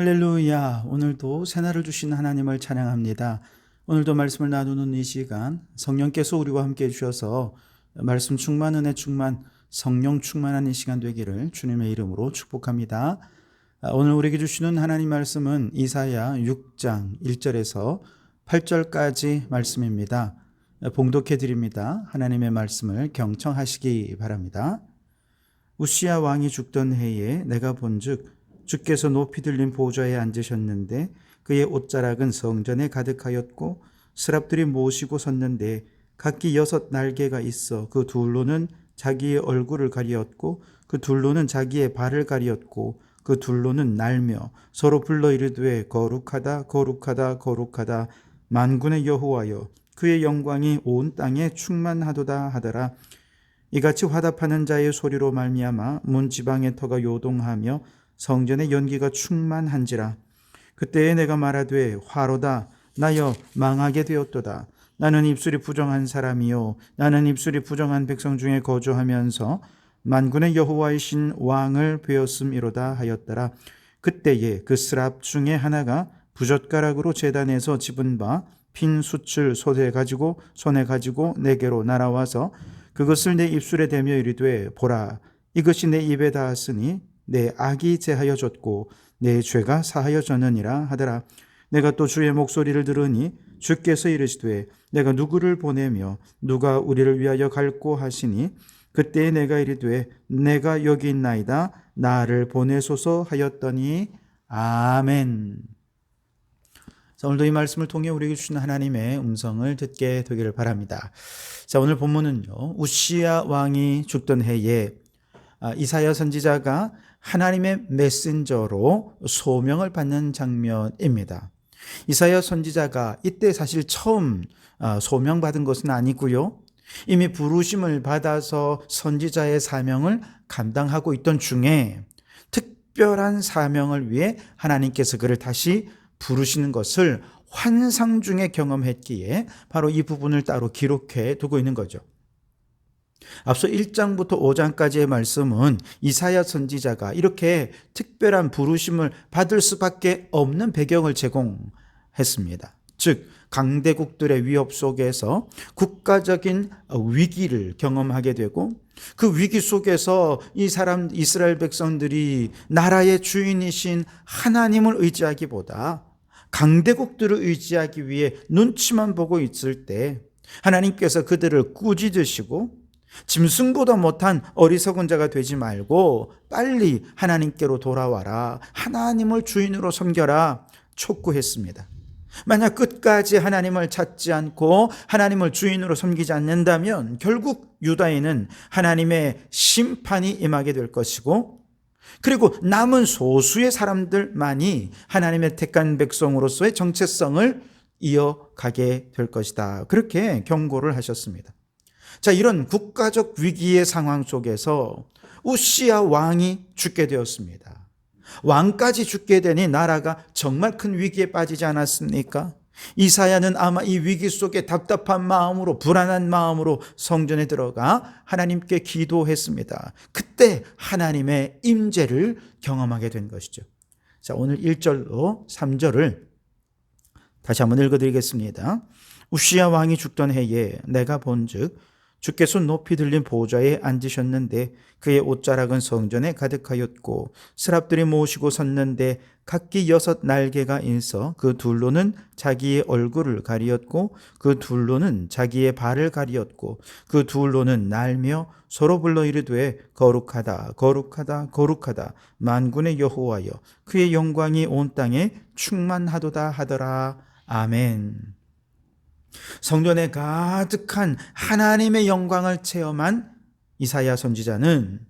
할렐루야. 오늘도 새날을 주신 하나님을 찬양합니다. 오늘도 말씀을 나누는 이 시간 성령께서 우리와 함께 해주셔서 말씀 충만, 은혜 충만, 성령 충만한 이 시간 되기를 주님의 이름으로 축복합니다. 오늘 우리에게 주시는 하나님 말씀은 이사야 6장 1절에서 8절까지 말씀입니다. 봉독해 드립니다. 하나님의 말씀을 경청하시기 바랍니다. 우시야 왕이 죽던 해에 내가 본즉 주께서 높이 들린 보좌에 앉으셨는데 그의 옷자락은 성전에 가득하였고 스랍들이 모시고 섰는데 각기 6 날개가 있어 그 둘로는 자기의 얼굴을 가리었고 그 둘로는 자기의 발을 가리었고 그 둘로는 날며 서로 불러 이르되 거룩하다 거룩하다 거룩하다 만군의 여호와여 그의 영광이 온 땅에 충만하도다 하더라. 이같이 화답하는 자의 소리로 말미암아 문지방의 터가 요동하며 성전의 연기가 충만한지라. 그때에 내가 말하되 화로다 나여 망하게 되었도다. 나는 입술이 부정한 사람이요 나는 입술이 부정한 백성 중에 거주하면서 만군의 여호와이신 왕을 베었음이로다 하였더라. 그때에 그 스랍 중에 하나가 부젓가락으로 제단에서 집은 바 핀 숯을 손에 가지고 내게로 날아와서 그것을 내 입술에 대며 이르되 보라 이것이 내 입에 닿았으니 내 악이 제하여졌고 내 죄가 사하여졌느니라 하더라. 내가 또 주의 목소리를 들으니 주께서 이르시되 내가 누구를 보내며 누가 우리를 위하여 갈고 하시니 그때에 내가 이르되 내가 여기 있나이다 나를 보내소서 하였더니 아멘. 자, 오늘도 이 말씀을 통해 우리에게 주신 하나님의 음성을 듣게 되기를 바랍니다. 자, 오늘 본문은요 우시야 왕이 죽던 해에 이사야 선지자가 하나님의 메신저로 소명을 받는 장면입니다. 이사야 선지자가 이때 사실 처음 소명받은 것은 아니고요. 이미 부르심을 받아서 선지자의 사명을 감당하고 있던 중에 특별한 사명을 위해 하나님께서 그를 다시 부르시는 것을 환상 중에 경험했기에 바로 이 부분을 따로 기록해 두고 있는 거죠. 앞서 1장부터 5장까지의 말씀은 이사야 선지자가 이렇게 특별한 부르심을 받을 수밖에 없는 배경을 제공했습니다. 즉 강대국들의 위협 속에서 국가적인 위기를 경험하게 되고 그 위기 속에서 이스라엘 백성들이 나라의 주인이신 하나님을 의지하기보다 강대국들을 의지하기 위해 눈치만 보고 있을 때 하나님께서 그들을 꾸짖으시고 짐승보다 못한 어리석은 자가 되지 말고 빨리 하나님께로 돌아와라. 하나님을 주인으로 섬겨라. 촉구했습니다. 만약 끝까지 하나님을 찾지 않고 하나님을 주인으로 섬기지 않는다면 결국 유다에는 하나님의 심판이 임하게 될 것이고 그리고 남은 소수의 사람들만이 하나님의 택한 백성으로서의 정체성을 이어가게 될 것이다. 그렇게 경고를 하셨습니다. 자, 이런 국가적 위기의 상황 속에서 우시야 왕이 죽게 되었습니다. 왕까지 죽게 되니 나라가 정말 큰 위기에 빠지지 않았습니까? 이사야는 아마 이 위기 속에 답답한 마음으로 불안한 마음으로 성전에 들어가 하나님께 기도했습니다. 그때 하나님의 임재를 경험하게 된 것이죠. 자, 오늘 1절로 3절을 다시 한번 읽어드리겠습니다. 우시야 왕이 죽던 해에 내가 본즉 주께서 높이 들린 보좌에 앉으셨는데 그의 옷자락은 성전에 가득하였고 스랍들이 모시고 섰는데 각기 6 날개가 있어 그 둘로는 자기의 얼굴을 가리었고 그 둘로는 자기의 발을 가리었고 그 둘로는 날며 서로 불러 이르되 거룩하다 거룩하다 거룩하다 만군의 여호와여 그의 영광이 온 땅에 충만하도다 하더라. 아멘. 성전에 가득한 하나님의 영광을 체험한 이사야 선지자는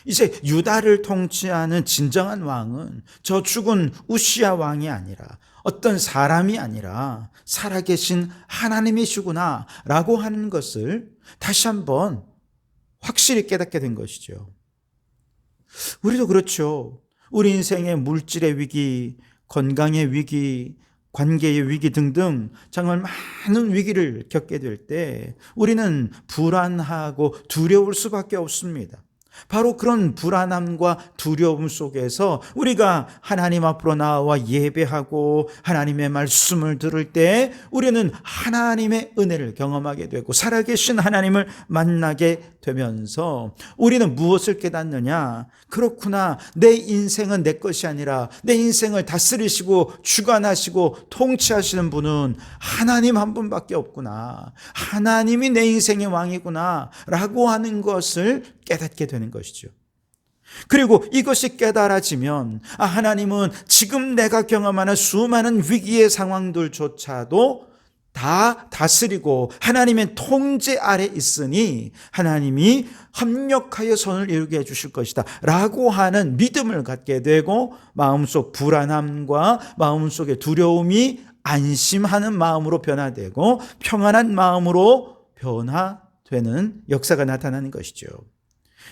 이제 유다를 통치하는 진정한 왕은 저 죽은 우시야 왕이 아니라 어떤 사람이 아니라 살아계신 하나님이시구나 라고 하는 것을 다시 한번 확실히 깨닫게 된 것이죠. 우리도 그렇죠. 우리 인생의 물질의 위기, 건강의 위기, 관계의 위기 등등 정말 많은 위기를 겪게 될 때 우리는 불안하고 두려울 수밖에 없습니다. 바로 그런 불안함과 두려움 속에서 우리가 하나님 앞으로 나와 예배하고 하나님의 말씀을 들을 때 우리는 하나님의 은혜를 경험하게 되고 살아계신 하나님을 만나게 되면서 우리는 무엇을 깨닫느냐? 그렇구나. 내 인생은 내 것이 아니라 내 인생을 다스리시고 주관하시고 통치하시는 분은 하나님 한 분밖에 없구나. 하나님이 내 인생의 왕이구나 라고 하는 것을 깨닫게 되는 것이죠. 그리고 이것이 깨달아지면 하나님은 지금 내가 경험하는 수많은 위기의 상황들조차도 다 다스리고 하나님의 통제 아래 있으니 하나님이 합력하여 선을 이루게 해주실 것이다 라고 하는 믿음을 갖게 되고 마음속 불안함과 마음속의 두려움이 안심하는 마음으로 변화되고 평안한 마음으로 변화되는 역사가 나타나는 것이죠.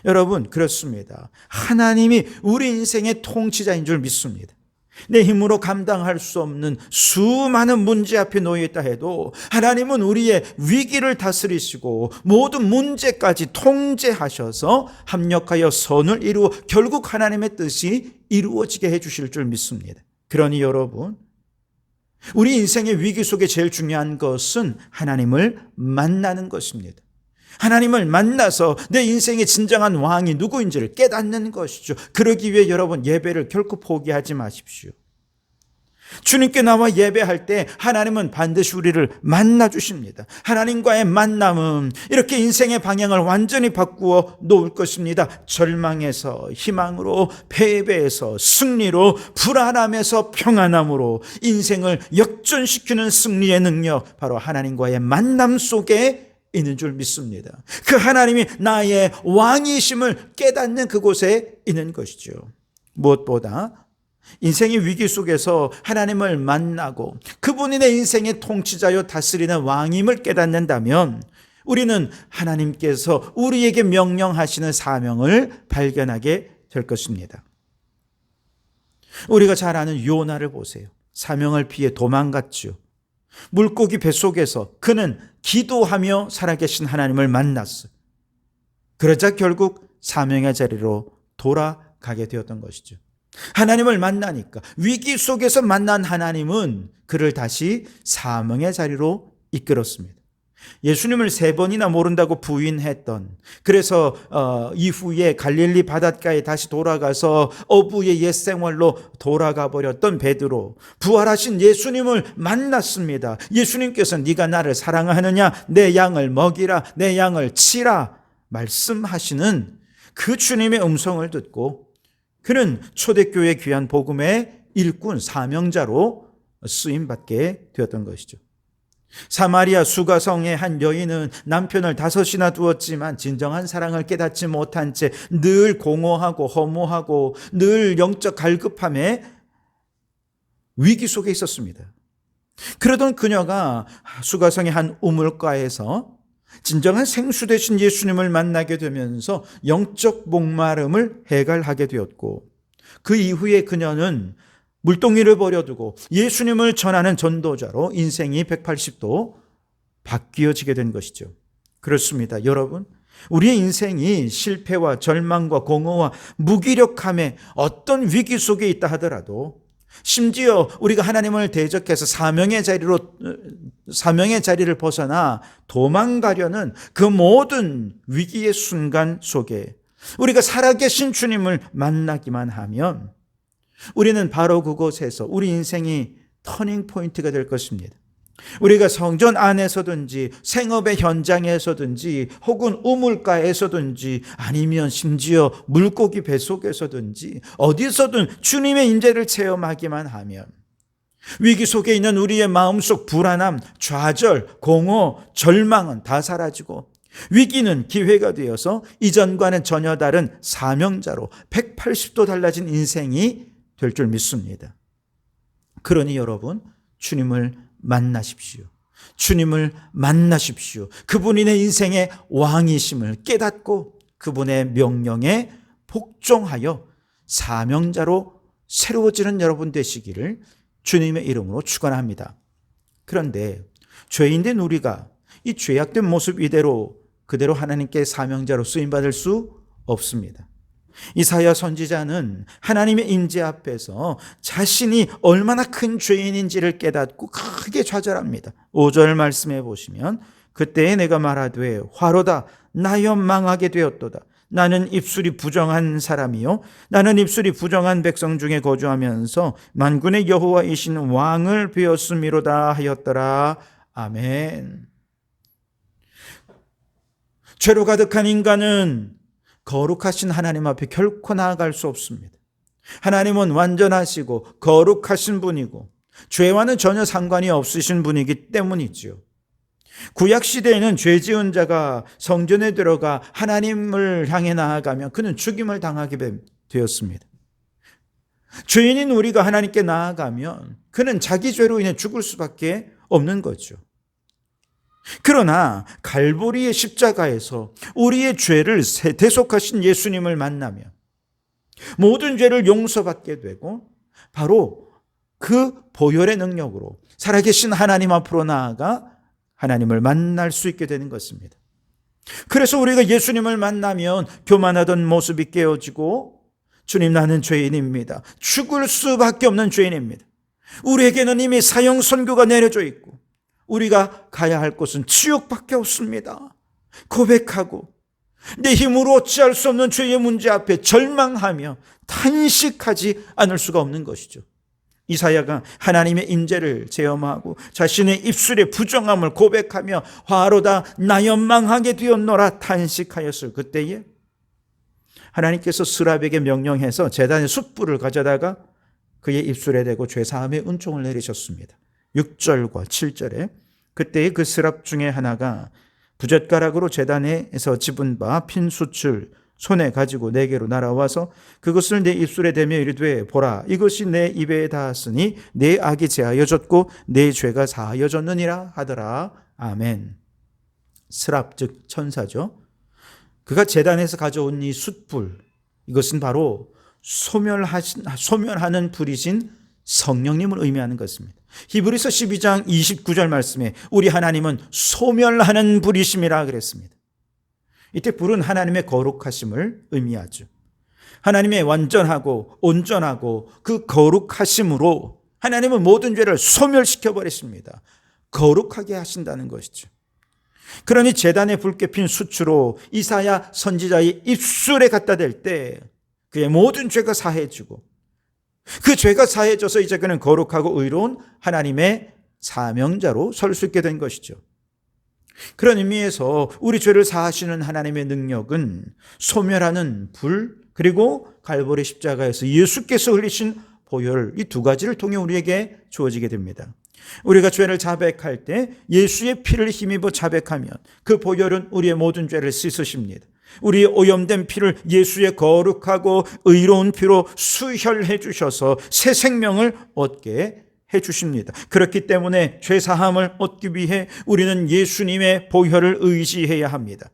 여러분, 그렇습니다. 하나님이 우리 인생의 통치자인 줄 믿습니다. 내 힘으로 감당할 수 없는 수많은 문제 앞에 놓여 있다 해도 하나님은 우리의 위기를 다스리시고 모든 문제까지 통제하셔서 합력하여 선을 이루어 결국 하나님의 뜻이 이루어지게 해주실 줄 믿습니다. 그러니 여러분, 우리 인생의 위기 속에 제일 중요한 것은 하나님을 만나는 것입니다. 하나님을 만나서 내 인생의 진정한 왕이 누구인지를 깨닫는 것이죠. 그러기 위해 여러분 예배를 결코 포기하지 마십시오. 주님께 나와 예배할 때 하나님은 반드시 우리를 만나주십니다. 하나님과의 만남은 이렇게 인생의 방향을 완전히 바꾸어 놓을 것입니다. 절망에서 희망으로, 패배에서 승리로, 불안함에서 평안함으로 인생을 역전시키는 승리의 능력, 바로 하나님과의 만남 속에 있는 줄 믿습니다. 그 하나님이 나의 왕이심을 깨닫는 그곳에 있는 것이죠. 무엇보다 인생의 위기 속에서 하나님을 만나고 그분이 내 인생의 통치자요 다스리는 왕임을 깨닫는다면 우리는 하나님께서 우리에게 명령하시는 사명을 발견하게 될 것입니다. 우리가 잘 아는 요나를 보세요. 사명을 피해 도망갔죠. 물고기 뱃속에서 그는 기도하며 살아계신 하나님을 만났어요. 그러자 결국 사명의 자리로 돌아가게 되었던 것이죠. 하나님을 만나니까 위기 속에서 만난 하나님은 그를 다시 사명의 자리로 이끌었습니다. 예수님을 3번이나 모른다고 부인했던, 그래서 이후에 갈릴리 바닷가에 다시 돌아가서 어부의 옛 생활로 돌아가 버렸던 베드로, 부활하신 예수님을 만났습니다. 예수님께서 네가 나를 사랑하느냐, 내 양을 먹이라, 내 양을 치라 말씀하시는 그 주님의 음성을 듣고 그는 초대교회 귀한 복음의 일꾼 사명자로 쓰임받게 되었던 것이죠. 사마리아 수가성의 한 여인은 남편을 5이나 두었지만 진정한 사랑을 깨닫지 못한 채 늘 공허하고 허무하고 늘 영적 갈급함에 위기 속에 있었습니다. 그러던 그녀가 수가성의 한 우물가에서 진정한 생수 되신 예수님을 만나게 되면서 영적 목마름을 해결하게 되었고, 그 이후에 그녀는 물동이를 버려두고 예수님을 전하는 전도자로 인생이 180도 바뀌어지게 된 것이죠. 그렇습니다. 여러분, 우리의 인생이 실패와 절망과 공허와 무기력함의 어떤 위기 속에 있다 하더라도, 심지어 우리가 하나님을 대적해서 사명의 자리를 벗어나 도망가려는 그 모든 위기의 순간 속에 우리가 살아계신 주님을 만나기만 하면 우리는 바로 그곳에서 우리 인생이 터닝 포인트가 될 것입니다. 우리가 성전 안에서든지 생업의 현장에서든지 혹은 우물가에서든지 아니면 심지어 물고기 뱃속에서든지 어디서든 주님의 임재를 체험하기만 하면 위기 속에 있는 우리의 마음속 불안함, 좌절, 공허, 절망은 다 사라지고 위기는 기회가 되어서 이전과는 전혀 다른 사명자로 180도 달라진 인생이 될 줄 믿습니다. 그러니 여러분, 주님을 만나십시오. 주님을 만나십시오. 그분이 내 인생의 왕이심을 깨닫고 그분의 명령에 복종하여 사명자로 새로워지는 여러분 되시기를 주님의 이름으로 축원합니다. 그런데 죄인된 우리가 이 죄악된 모습 이대로 그대로 하나님께 사명자로 쓰임받을 수 없습니다. 이사야 선지자는 하나님의 인재 앞에서 자신이 얼마나 큰 죄인인지를 깨닫고 크게 좌절합니다. 5절 말씀해 보시면 그때에 내가 말하되 화로다 나여 망하게 되었도다. 나는 입술이 부정한 사람이요 나는 입술이 부정한 백성 중에 거주하면서 만군의 여호와이신 왕을 배웠음이로다 하였더라. 아멘. 죄로 가득한 인간은 거룩하신 하나님 앞에 결코 나아갈 수 없습니다. 하나님은 완전하시고 거룩하신 분이고 죄와는 전혀 상관이 없으신 분이기 때문이지요. 구약 시대에는 죄 지은 자가 성전에 들어가 하나님을 향해 나아가면 그는 죽임을 당하게 되었습니다. 죄인인 우리가 하나님께 나아가면 그는 자기 죄로 인해 죽을 수밖에 없는 거죠. 그러나 갈보리의 십자가에서 우리의 죄를 대속하신 예수님을 만나면 모든 죄를 용서받게 되고 바로 그 보혈의 능력으로 살아계신 하나님 앞으로 나아가 하나님을 만날 수 있게 되는 것입니다. 그래서 우리가 예수님을 만나면 교만하던 모습이 깨어지고 주님 나는 죄인입니다. 죽을 수밖에 없는 죄인입니다. 우리에게는 이미 사형 선고가 내려져 있고 우리가 가야 할 곳은 지옥밖에 없습니다. 고백하고 내 힘으로 어찌할 수 없는 죄의 문제 앞에 절망하며 탄식하지 않을 수가 없는 것이죠. 이사야가 하나님의 인재를 체험하고 자신의 입술의 부정함을 고백하며 화로다 나여 망하게 되었노라 탄식하였을 그때에 하나님께서 스랍에게 명령해서 제단의 숯불을 가져다가 그의 입술에 대고 죄사함의 은총을 내리셨습니다. 6절과 7절에 그때의 그 스랍 중에 하나가 부젓가락으로 제단에서 집은 바 핀 숯을 손에 가지고 내게로 날아와서 그것을 내 입술에 대며 이르되 보라 이것이 내 입에 닿았으니 내 악이 제하여졌고 내 죄가 사하여졌느니라 하더라. 아멘. 스랍 즉 천사죠. 그가 제단에서 가져온 이 숯불 이것은 바로 소멸하는 불이신 성령님을 의미하는 것입니다. 히브리서 12장 29절 말씀에 우리 하나님은 소멸하는 불이심이라 그랬습니다. 이때 불은 하나님의 거룩하심을 의미하죠. 하나님의 완전하고 온전하고 그 거룩하심으로 하나님은 모든 죄를 소멸시켜 버리십니다. 거룩하게 하신다는 것이죠. 그러니 제단에 붉게 핀 숯으로 이사야 선지자의 입술에 갖다 댈 때 그의 모든 죄가 사해지고 그 죄가 사해져서 이제 그는 거룩하고 의로운 하나님의 사명자로 설 수 있게 된 것이죠. 그런 의미에서 우리 죄를 사하시는 하나님의 능력은 소멸하는 불 그리고 갈보리 십자가에서 예수께서 흘리신 보혈 이 두 가지를 통해 우리에게 주어지게 됩니다. 우리가 죄를 자백할 때 예수의 피를 힘입어 자백하면 그 보혈은 우리의 모든 죄를 씻으십니다. 우리의 오염된 피를 예수의 거룩하고 의로운 피로 수혈해 주셔서 새 생명을 얻게 해주십니다. 그렇기 때문에 죄사함을 얻기 위해 우리는 예수님의 보혈을 의지해야 합니다.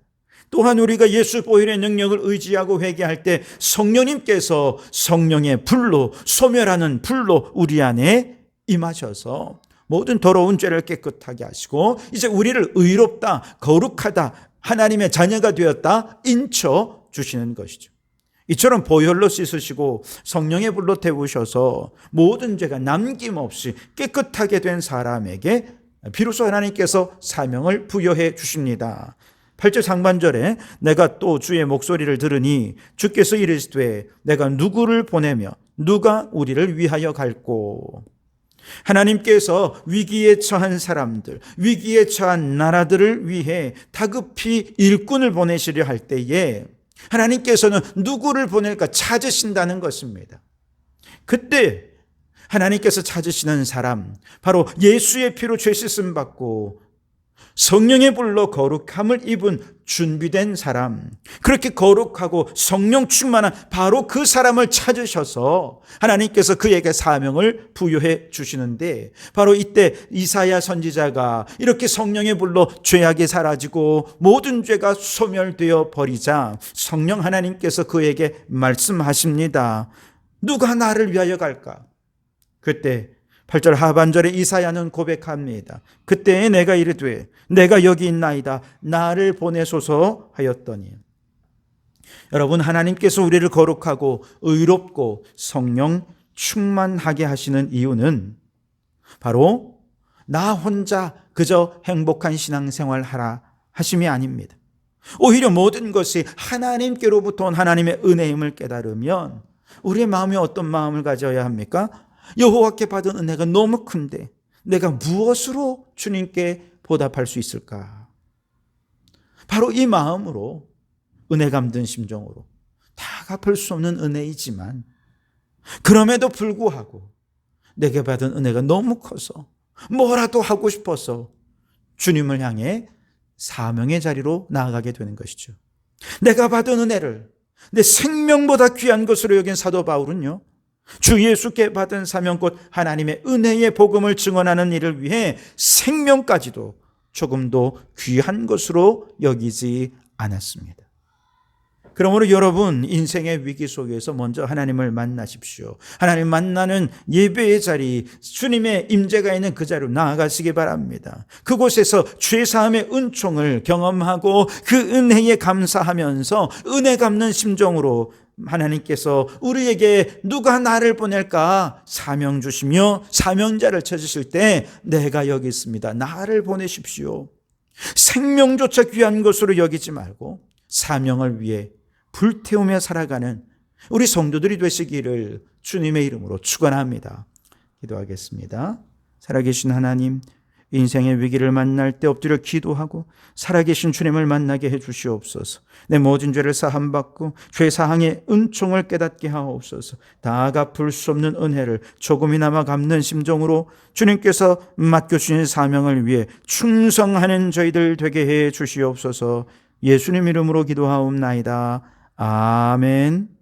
또한 우리가 예수 보혈의 능력을 의지하고 회개할 때 성령님께서 성령의 불로 소멸하는 불로 우리 안에 임하셔서 모든 더러운 죄를 깨끗하게 하시고 이제 우리를 의롭다 거룩하다 하나님의 자녀가 되었다 인쳐 주시는 것이죠. 이처럼 보혈로 씻으시고 성령의 불로 태우셔서 모든 죄가 남김없이 깨끗하게 된 사람에게 비로소 하나님께서 사명을 부여해 주십니다. 8절 상반절에 내가 또 주의 목소리를 들으니 주께서 이르시되 내가 누구를 보내며 누가 우리를 위하여 갈꼬. 하나님께서 위기에 처한 사람들, 위기에 처한 나라들을 위해 다급히 일꾼을 보내시려 할 때에 하나님께서는 누구를 보낼까 찾으신다는 것입니다. 그때 하나님께서 찾으시는 사람, 바로 예수의 피로 죄 씻음 받고 성령의 불로 거룩함을 입은 준비된 사람, 그렇게 거룩하고 성령 충만한 바로 그 사람을 찾으셔서 하나님께서 그에게 사명을 부여해 주시는데 바로 이때 이사야 선지자가 이렇게 성령의 불로 죄악이 사라지고 모든 죄가 소멸되어 버리자 성령 하나님께서 그에게 말씀하십니다. 누가 나를 위하여 갈까? 그때 8절 하반절에 이사야는 고백합니다. 그때에 내가 이르되 내가 여기 있나이다 나를 보내소서 하였더니 여러분, 하나님께서 우리를 거룩하고 의롭고 성령 충만하게 하시는 이유는 바로 나 혼자 그저 행복한 신앙생활 하라 하심이 아닙니다. 오히려 모든 것이 하나님께로부터 온 하나님의 은혜임을 깨달으면 우리의 마음이 어떤 마음을 가져야 합니까? 여호와께 받은 은혜가 너무 큰데 내가 무엇으로 주님께 보답할 수 있을까? 바로 이 마음으로, 은혜 감든 심정으로, 다 갚을 수 없는 은혜이지만 그럼에도 불구하고 내게 받은 은혜가 너무 커서 뭐라도 하고 싶어서 주님을 향해 사명의 자리로 나아가게 되는 것이죠. 내가 받은 은혜를 내 생명보다 귀한 것으로 여긴 사도 바울은요, 주 예수께 받은 사명 곧 하나님의 은혜의 복음을 증언하는 일을 위해 생명까지도 조금도 귀한 것으로 여기지 않았습니다. 그러므로 여러분, 인생의 위기 속에서 먼저 하나님을 만나십시오. 하나님 만나는 예배의 자리, 주님의 임재가 있는 그 자리로 나아가시기 바랍니다. 그곳에서 죄사함의 은총을 경험하고 그 은혜에 감사하면서 은혜 갚는 심정으로 하나님께서 우리에게 누가 나를 보낼까 사명 주시며 사명자를 쳐주실 때 내가 여기 있습니다, 나를 보내십시오. 생명조차 귀한 것으로 여기지 말고 사명을 위해 불태우며 살아가는 우리 성도들이 되시기를 주님의 이름으로 축원합니다. 기도하겠습니다. 살아계신 하나님, 인생의 위기를 만날 때 엎드려 기도하고 살아계신 주님을 만나게 해 주시옵소서. 내 모든 죄를 사함받고 죄사항의 은총을 깨닫게 하옵소서. 다 갚을 수 없는 은혜를 조금이나마 갚는 심정으로 주님께서 맡겨주신 사명을 위해 충성하는 저희들 되게 해 주시옵소서. 예수님 이름으로 기도하옵나이다. 아멘.